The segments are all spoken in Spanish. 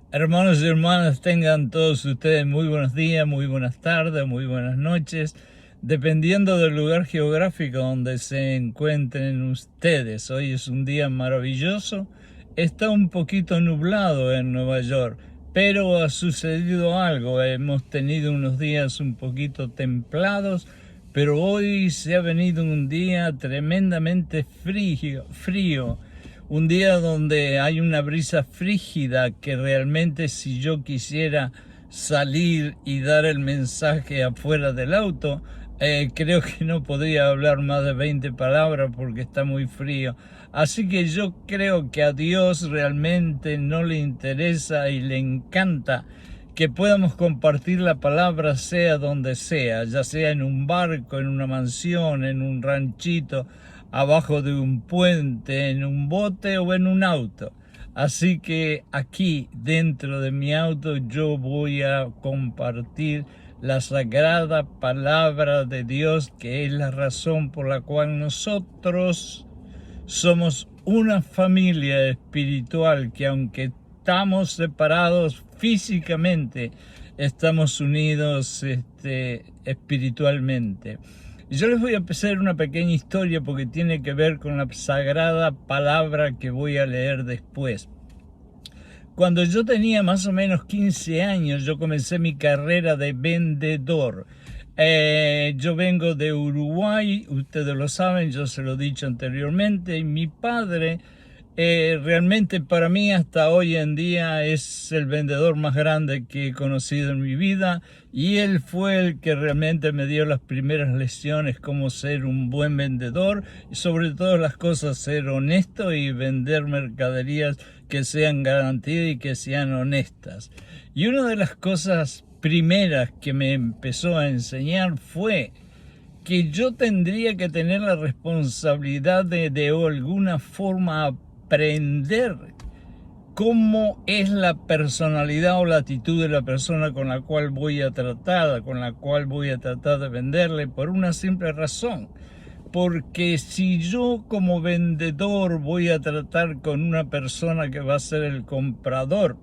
Hermanos y hermanas, tengan todos ustedes muy buenos días, muy buenas tardes, muy buenas noches, dependiendo del lugar geográfico donde se encuentren ustedes. Hoy es un día maravilloso, está un poquito nublado en Nueva York, pero ha sucedido algo. Hemos tenido unos días un poquito templados, pero hoy se ha venido un día tremendamente frío. Un día donde hay una brisa frígida que realmente, si yo quisiera salir y dar el mensaje afuera del auto, creo que no podría hablar más de 20 palabras porque está muy frío. Así que yo creo que a Dios realmente no le interesa y le encanta que podamos compartir la palabra sea donde sea, ya sea en un barco, en una mansión, en un ranchito, abajo de un puente, en un bote o en un auto. Así que aquí dentro de mi auto yo voy a compartir la sagrada palabra de Dios, que es la razón por la cual nosotros somos una familia espiritual, que aunque estamos separados físicamente, estamos unidos espiritualmente. Yo les voy a empezar una pequeña historia porque tiene que ver con la sagrada palabra que voy a leer después. Cuando yo tenía más o menos 15 años, yo comencé mi carrera de vendedor. Yo vengo de Uruguay, ustedes lo saben, yo se lo he dicho anteriormente, y mi padre realmente para mí hasta hoy en día es el vendedor más grande que he conocido en mi vida, y él fue el que realmente me dio las primeras lecciones cómo ser un buen vendedor y sobre todas las cosas ser honesto y vender mercaderías que sean garantidas y que sean honestas. Y una de las cosas primeras que me empezó a enseñar fue que yo tendría que tener la responsabilidad de alguna forma aprender cómo es la personalidad o la actitud de la persona con la cual voy a tratar, de venderle, por una simple razón. Porque si yo como vendedor voy a tratar con una persona que va a ser el comprador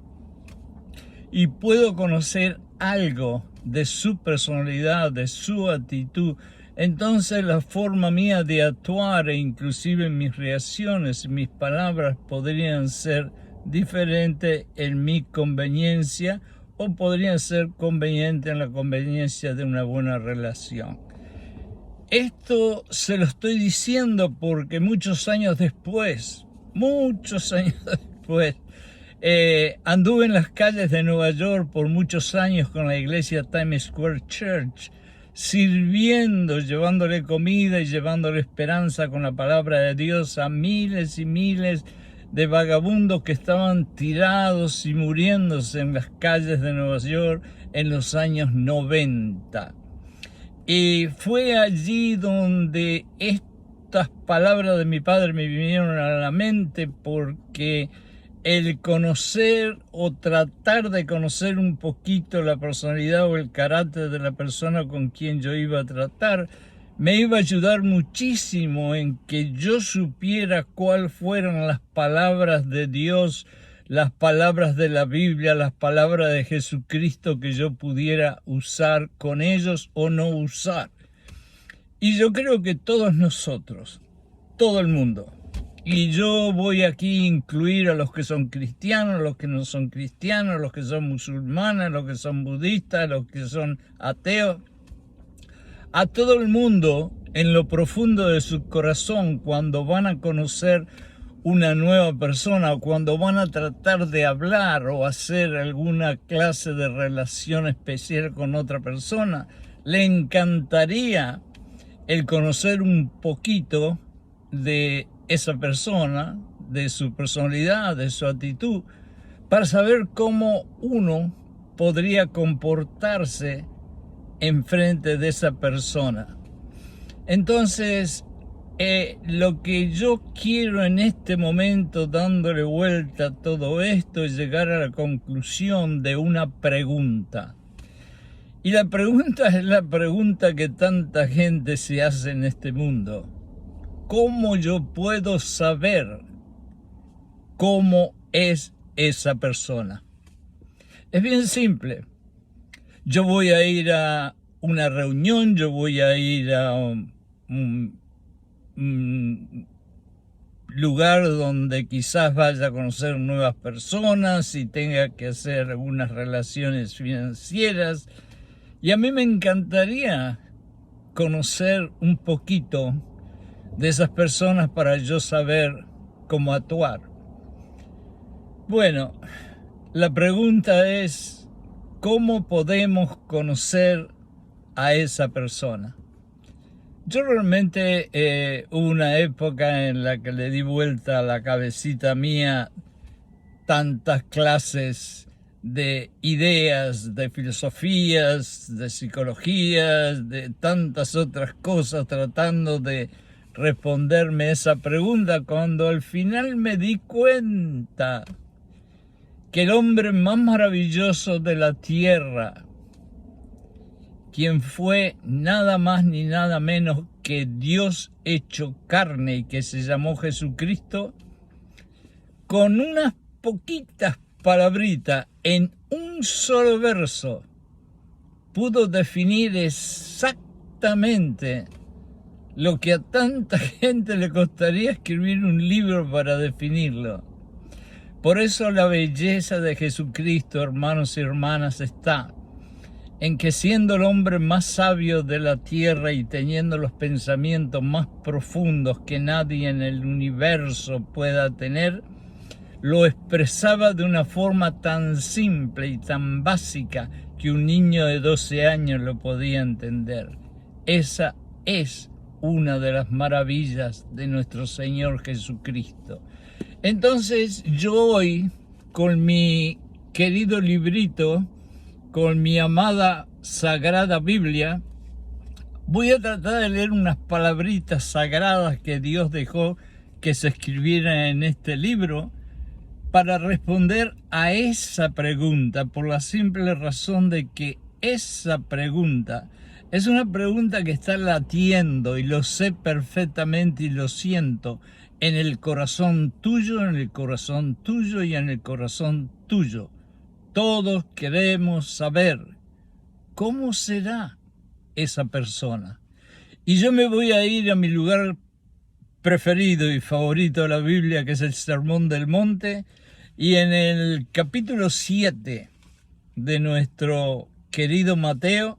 y puedo conocer algo de su personalidad, de su actitud, entonces la forma mía de actuar e inclusive mis reacciones, mis palabras podrían ser diferentes en mi conveniencia o podrían ser convenientes en la conveniencia de una buena relación. Esto se lo estoy diciendo porque muchos años después, anduve en las calles de Nueva York por muchos años con la iglesia Times Square Church, sirviendo, llevándole comida y llevándole esperanza con la palabra de Dios a miles y miles de vagabundos que estaban tirados y muriéndose en las calles de Nueva York en los años 90. Y fue allí donde estas palabras de mi padre me vinieron a la mente, porque el conocer o tratar de conocer un poquito la personalidad o el carácter de la persona con quien yo iba a tratar me iba a ayudar muchísimo en que yo supiera cuáles fueran las palabras de Dios, las palabras de la Biblia, las palabras de Jesucristo que yo pudiera usar con ellos o no usar. Y yo creo que todos nosotros, todo el mundo, y yo voy aquí a incluir a los que son cristianos, los que no son cristianos, los que son musulmanes, los que son budistas, los que son ateos, a todo el mundo en lo profundo de su corazón, cuando van a conocer una nueva persona o cuando van a tratar de hablar o hacer alguna clase de relación especial con otra persona, le encantaría el conocer un poquito de esa persona, de su personalidad, de su actitud, para saber cómo uno podría comportarse enfrente de esa persona. Entonces, lo que yo quiero en este momento, dándole vuelta a todo esto, es llegar a la conclusión de una pregunta. Y la pregunta es la pregunta que tanta gente se hace en este mundo. ¿Cómo yo puedo saber cómo es esa persona? Es bien simple. Yo voy a ir a una reunión, yo voy a ir a un lugar donde quizás vaya a conocer nuevas personas y tenga que hacer algunas relaciones financieras. Y a mí me encantaría conocer un poquito de esas personas para yo saber cómo actuar. Bueno, la pregunta es, ¿cómo podemos conocer a esa persona? Yo realmente hubo una época en la que le di vuelta a la cabecita mía tantas clases de ideas, de filosofías, de psicologías, de tantas otras cosas, tratando de responderme esa pregunta, cuando al final me di cuenta que el hombre más maravilloso de la tierra, quien fue nada más ni nada menos que Dios hecho carne y que se llamó Jesucristo, con unas poquitas palabritas en un solo verso pudo definir exactamente lo que a tanta gente le costaría escribir un libro para definirlo. Por eso la belleza de Jesucristo, hermanos y hermanas, está en que siendo el hombre más sabio de la tierra y teniendo los pensamientos más profundos que nadie en el universo pueda tener, lo expresaba de una forma tan simple y tan básica que un niño de 12 años lo podía entender. Esa es una de las maravillas de nuestro Señor Jesucristo. Entonces yo hoy, con mi querido librito, con mi amada Sagrada Biblia, voy a tratar de leer unas palabritas sagradas que Dios dejó que se escribieran en este libro para responder a esa pregunta, por la simple razón de que esa pregunta es una pregunta que está latiendo, y lo sé perfectamente y lo siento, en el corazón tuyo, en el corazón tuyo y en el corazón tuyo. Todos queremos saber cómo será esa persona. Y yo me voy a ir a mi lugar preferido y favorito de la Biblia, que es el Sermón del Monte, y en el capítulo 7 de nuestro querido Mateo,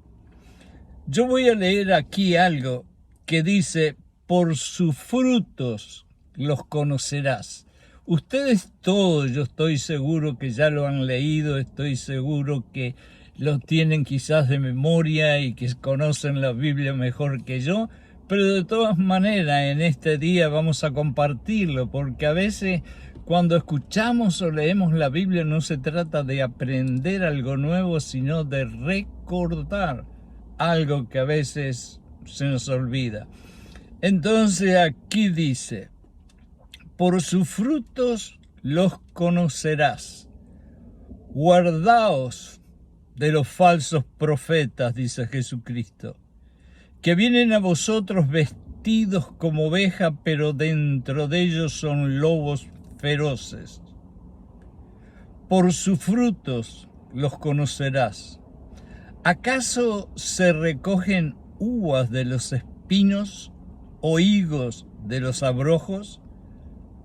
yo voy a leer aquí algo que dice: por sus frutos los conocerás. Ustedes todos, yo estoy seguro que ya lo han leído, estoy seguro que lo tienen quizás de memoria y que conocen la Biblia mejor que yo, pero de todas maneras en este día vamos a compartirlo, porque a veces cuando escuchamos o leemos la Biblia no se trata de aprender algo nuevo, sino de recordar algo que a veces se nos olvida. Entonces aquí dice: por sus frutos los conocerás. Guardaos de los falsos profetas, dice Jesucristo, que vienen a vosotros vestidos como oveja, pero dentro de ellos son lobos feroces. Por sus frutos los conocerás. ¿Acaso se recogen uvas de los espinos o higos de los abrojos?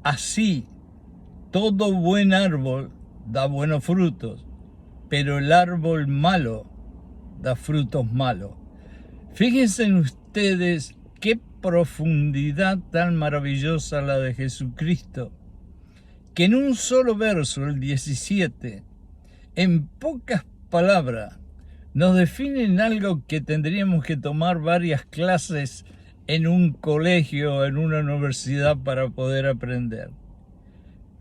Así, todo buen árbol da buenos frutos, pero el árbol malo da frutos malos. Fíjense en ustedes qué profundidad tan maravillosa la de Jesucristo, que en un solo verso, el 17, en pocas palabras, nos definen algo que tendríamos que tomar varias clases en un colegio o en una universidad para poder aprender.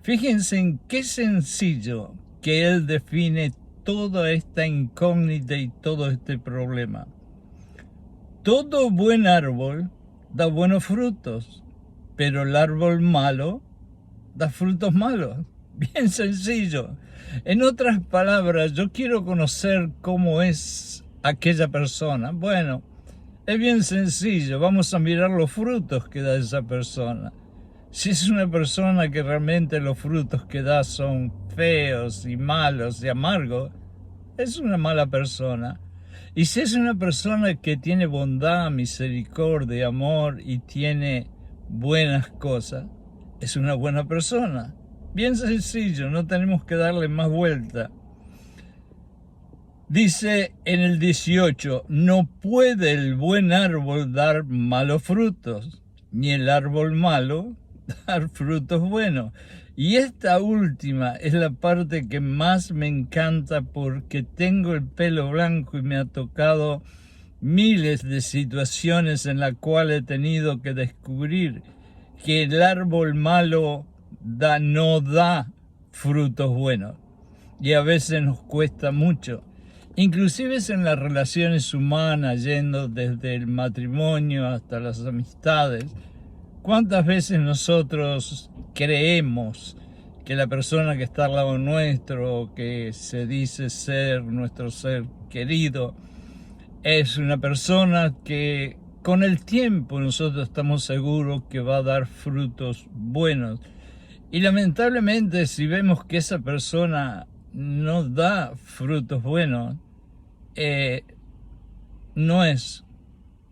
Fíjense en qué sencillo que él define toda esta incógnita y todo este problema. Todo buen árbol da buenos frutos, pero el árbol malo da frutos malos. Bien sencillo. En otras palabras, yo quiero conocer cómo es aquella persona. Bueno, es bien sencillo. Vamos a mirar los frutos que da esa persona. Si es una persona que realmente los frutos que da son feos y malos y amargos, es una mala persona. Y si es una persona que tiene bondad, misericordia, amor y tiene buenas cosas, es una buena persona. Bien sencillo, no tenemos que darle más vuelta. Dice en el 18, no puede el buen árbol dar malos frutos, ni el árbol malo dar frutos buenos. Y esta última es la parte que más me encanta porque tengo el pelo blanco y me ha tocado miles de situaciones en las cuales he tenido que descubrir que el árbol malo no da frutos buenos. Y a veces nos cuesta mucho. Inclusive es en las relaciones humanas, yendo desde el matrimonio hasta las amistades. ¿Cuántas veces nosotros creemos que la persona que está al lado nuestro, que se dice ser nuestro ser querido, es una persona que con el tiempo nosotros estamos seguros que va a dar frutos buenos? Y lamentablemente, si vemos que esa persona no da frutos buenos, no es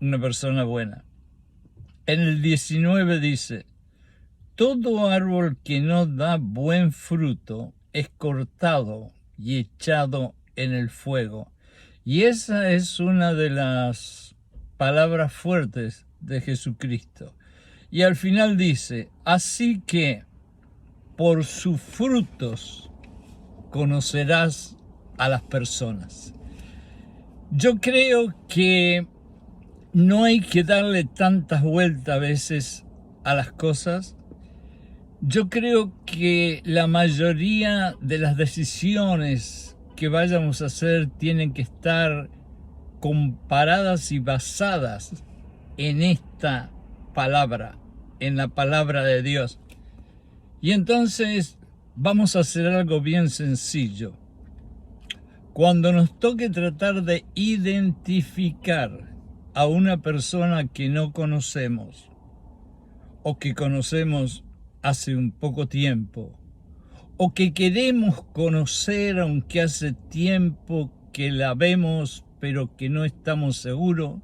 una persona buena. En el 19 dice, todo árbol que no da buen fruto es cortado y echado en el fuego. Y esa es una de las palabras fuertes de Jesucristo. Y al final dice, así que por sus frutos conocerás a las personas. Yo creo que no hay que darle tantas vueltas a veces a las cosas. Yo creo que la mayoría de las decisiones que vayamos a hacer tienen que estar comparadas y basadas en esta palabra, en la palabra de Dios. Y entonces vamos a hacer algo bien sencillo. Cuando nos toque tratar de identificar a una persona que no conocemos o que conocemos hace un poco tiempo o que queremos conocer aunque hace tiempo que la vemos pero que no estamos seguros,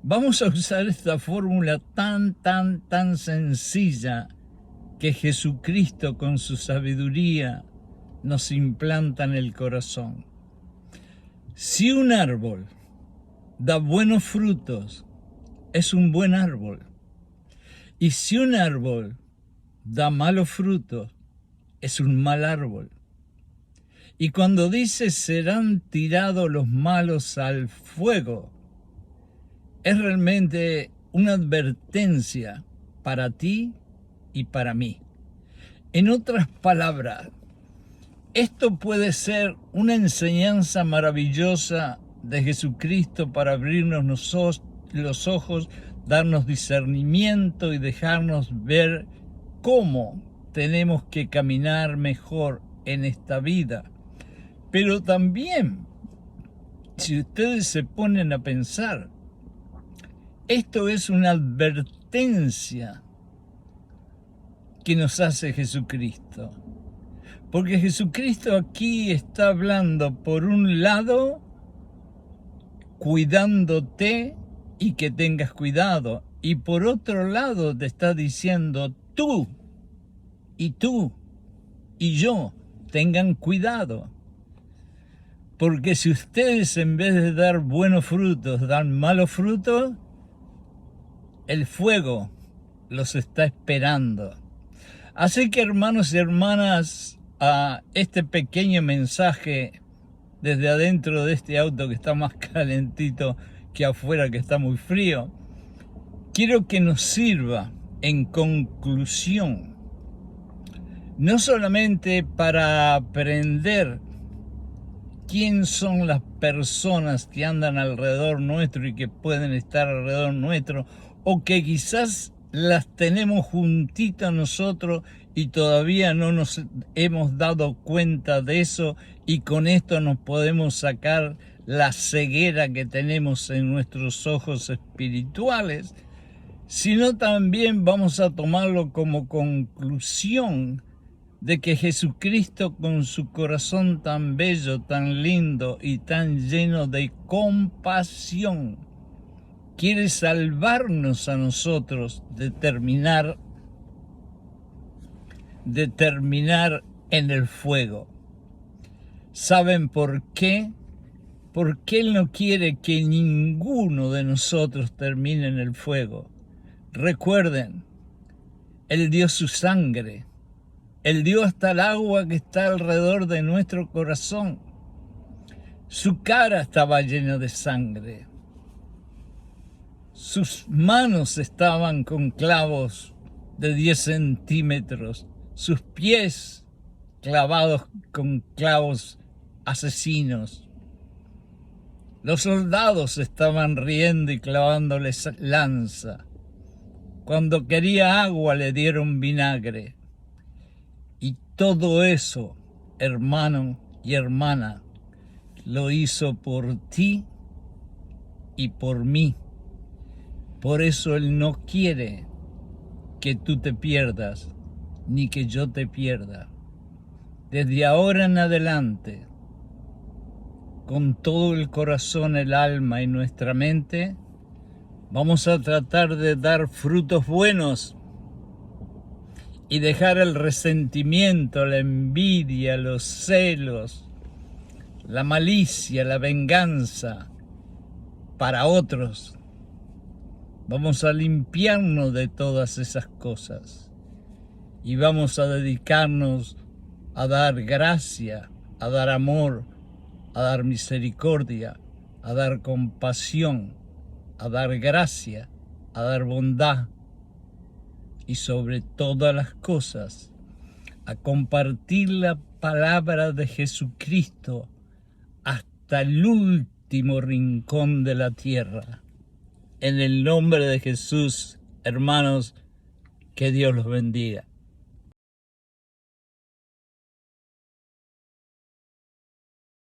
vamos a usar esta fórmula tan sencilla que Jesucristo con su sabiduría nos implanta en el corazón. Si un árbol da buenos frutos, es un buen árbol. Y si un árbol da malos frutos, es un mal árbol. Y cuando dice serán tirados los malos al fuego, es realmente una advertencia para ti y para mí. En otras palabras, esto puede ser una enseñanza maravillosa de Jesucristo para abrirnos los ojos, darnos discernimiento y dejarnos ver cómo tenemos que caminar mejor en esta vida. Pero también, si ustedes se ponen a pensar, esto es una advertencia que nos hace Jesucristo. Porque Jesucristo aquí está hablando, por un lado, cuidándote y que tengas cuidado. Y por otro lado te está diciendo tú y yo tengan cuidado. Porque si ustedes en vez de dar buenos frutos dan malos frutos, el fuego los está esperando. Así que hermanos y hermanas, a este pequeño mensaje desde adentro de este auto que está más calentito que afuera, que está muy frío, quiero que nos sirva en conclusión, no solamente para aprender quién son las personas que andan alrededor nuestro y que pueden estar alrededor nuestro, o que quizás las tenemos juntitas nosotros y todavía no nos hemos dado cuenta de eso, y con esto nos podemos sacar la ceguera que tenemos en nuestros ojos espirituales, sino también vamos a tomarlo como conclusión de que Jesucristo, con su corazón tan bello, tan lindo y tan lleno de compasión, quiere salvarnos a nosotros de terminar en el fuego. ¿Saben por qué? Porque Él no quiere que ninguno de nosotros termine en el fuego. Recuerden, Él dio su sangre. Él dio hasta el agua que está alrededor de nuestro corazón. Su cara estaba llena de sangre. Sus manos estaban con clavos de 10 centímetros. Sus pies clavados con clavos asesinos. Los soldados estaban riendo y clavándoles lanza. Cuando quería agua le dieron vinagre. Y todo eso, hermano y hermana, lo hizo por ti y por mí. Por eso Él no quiere que tú te pierdas, ni que yo te pierda. Desde ahora en adelante, con todo el corazón, el alma y nuestra mente, vamos a tratar de dar frutos buenos y dejar el resentimiento, la envidia, los celos, la malicia, la venganza para otros. Vamos a limpiarnos de todas esas cosas y vamos a dedicarnos a dar gracia, a dar amor, a dar misericordia, a dar compasión, a dar gracia, a dar bondad y sobre todas las cosas a compartir la palabra de Jesucristo hasta el último rincón de la tierra. En el nombre de Jesús, hermanos, que Dios los bendiga.